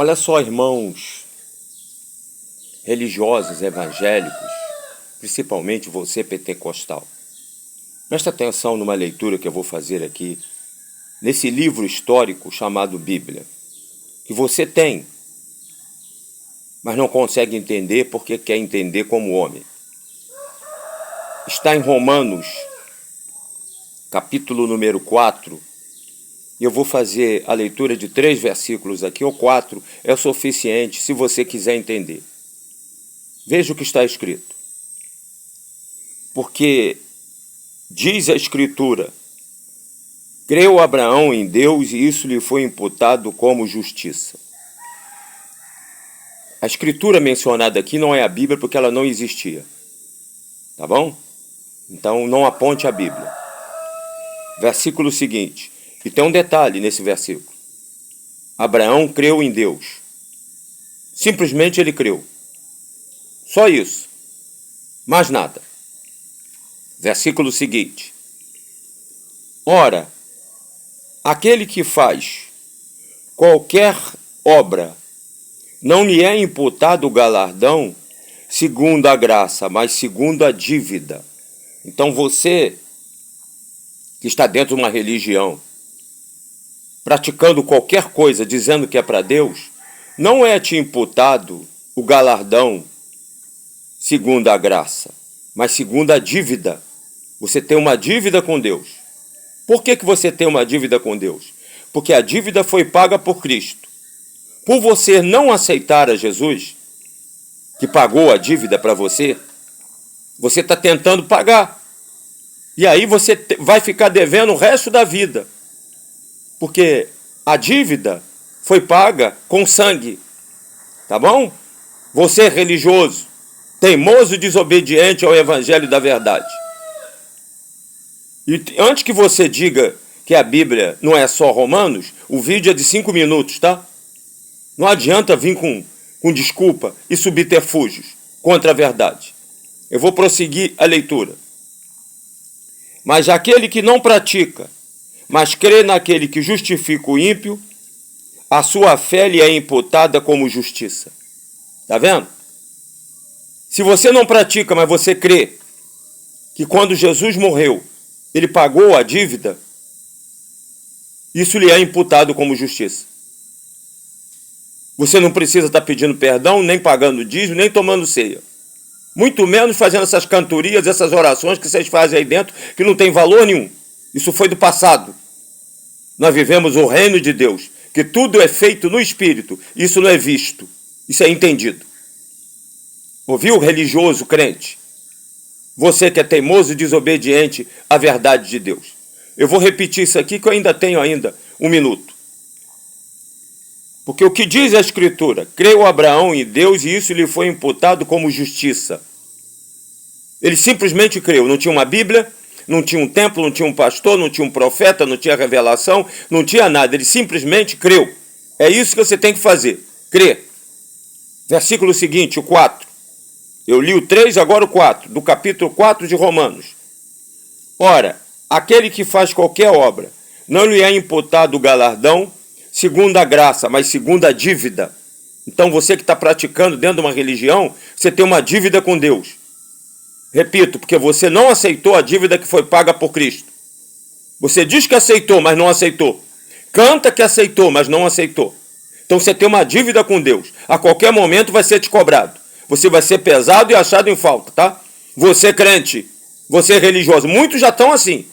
Olha só, irmãos religiosos, evangélicos, principalmente você pentecostal. Presta atenção numa leitura que eu vou fazer aqui, nesse livro histórico chamado Bíblia, que você tem, mas não consegue entender porque quer entender como homem. Está em Romanos, capítulo número 4, e eu vou fazer a leitura de 3 versículos aqui, ou 4, é o suficiente se você quiser entender. Veja o que está escrito. Porque diz a Escritura, creu Abraão em Deus e isso lhe foi imputado como justiça. A Escritura mencionada aqui não é a Bíblia porque ela não existia. Tá bom? Então não aponte a Bíblia. Versículo seguinte. E tem um detalhe nesse versículo. Abraão creu em Deus. Simplesmente ele creu. Só isso. Mais nada. Versículo seguinte. Ora, aquele que faz qualquer obra não lhe é imputado o galardão segundo a graça, mas segundo a dívida. Então você que está dentro de uma religião, praticando qualquer coisa, dizendo que é para Deus, não é te imputado o galardão segundo a graça, mas segundo a dívida. Você tem uma dívida com Deus. Por que você tem uma dívida com Deus? Porque a dívida foi paga por Cristo. Por você não aceitar a Jesus, que pagou a dívida para você, você está tentando pagar. E aí você vai ficar devendo o resto da vida. Porque a dívida foi paga com sangue. Tá bom? Você é religioso, teimoso e desobediente ao evangelho da verdade. E antes que você diga que a Bíblia não é só Romanos, o vídeo é de 5 minutos, tá? Não adianta vir com desculpa e subterfúgios contra a verdade. Eu vou prosseguir a leitura. Mas aquele que não pratica, mas crê naquele que justifica o ímpio, a sua fé lhe é imputada como justiça. Tá vendo? Se você não pratica, mas você crê que quando Jesus morreu, ele pagou a dívida, isso lhe é imputado como justiça. Você não precisa estar pedindo perdão, nem pagando dízimo, nem tomando ceia. Muito menos fazendo essas cantorias, essas orações que vocês fazem aí dentro, que não tem valor nenhum. Isso foi do passado. Nós vivemos o reino de Deus, que tudo é feito no Espírito. Isso não é visto. Isso é entendido. Ouviu, religioso, crente? Você que é teimoso e desobediente à verdade de Deus. Eu vou repetir isso aqui que eu ainda tenho 1 minuto. Porque o que diz a Escritura? Creu Abraão em Deus e isso lhe foi imputado como justiça. Ele simplesmente creu. Não tinha uma Bíblia, não tinha um templo, não tinha um pastor, não tinha um profeta, não tinha revelação, não tinha nada. Ele simplesmente creu. É isso que você tem que fazer. Crer. Versículo seguinte, o 4. Eu li o 3, agora o 4, do capítulo 4 de Romanos. Ora, aquele que faz qualquer obra, não lhe é imputado o galardão segundo a graça, mas segundo a dívida. Então você que está praticando dentro de uma religião, você tem uma dívida com Deus. Repito, porque você não aceitou a dívida que foi paga por Cristo. Você diz que aceitou, mas não aceitou. Canta que aceitou, mas não aceitou. Então você tem uma dívida com Deus. A qualquer momento vai ser te cobrado. Você vai ser pesado e achado em falta, tá? Você crente, você religioso, muitos já estão assim.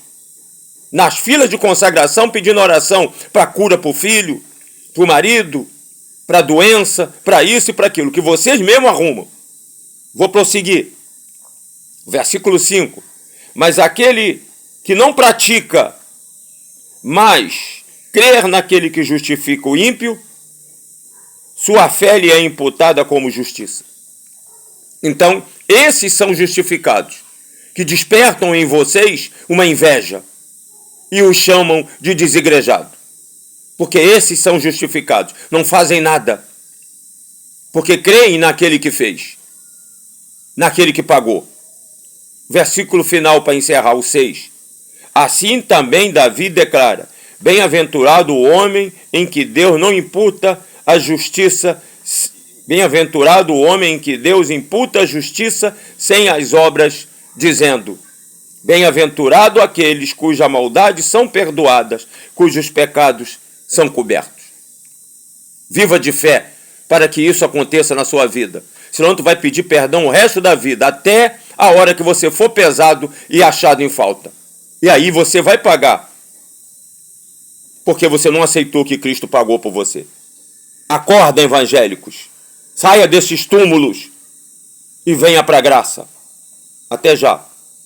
Nas filas de consagração, pedindo oração para cura para o filho, para o marido, para a doença, para isso e para aquilo, que vocês mesmos arrumam. Vou prosseguir. Versículo 5. Mas aquele que não pratica, mas crer naquele que justifica o ímpio, sua fé lhe é imputada como justiça. Então, esses são justificados, que despertam em vocês uma inveja e os chamam de desigrejado. Porque esses são justificados, não fazem nada, porque creem naquele que fez, naquele que pagou. Versículo final para encerrar, o 6. Assim também Davi declara: bem-aventurado o homem em que Deus não imputa a justiça. Bem-aventurado o homem em que Deus imputa a justiça sem as obras, dizendo: bem-aventurado aqueles cuja maldade são perdoadas, cujos pecados são cobertos. Viva de fé para que isso aconteça na sua vida. Senão tu vai pedir perdão o resto da vida, até a hora que você for pesado e achado em falta. E aí você vai pagar, porque você não aceitou o que Cristo pagou por você. Acorda, evangélicos. Saia desses túmulos e venha para a graça. Até já.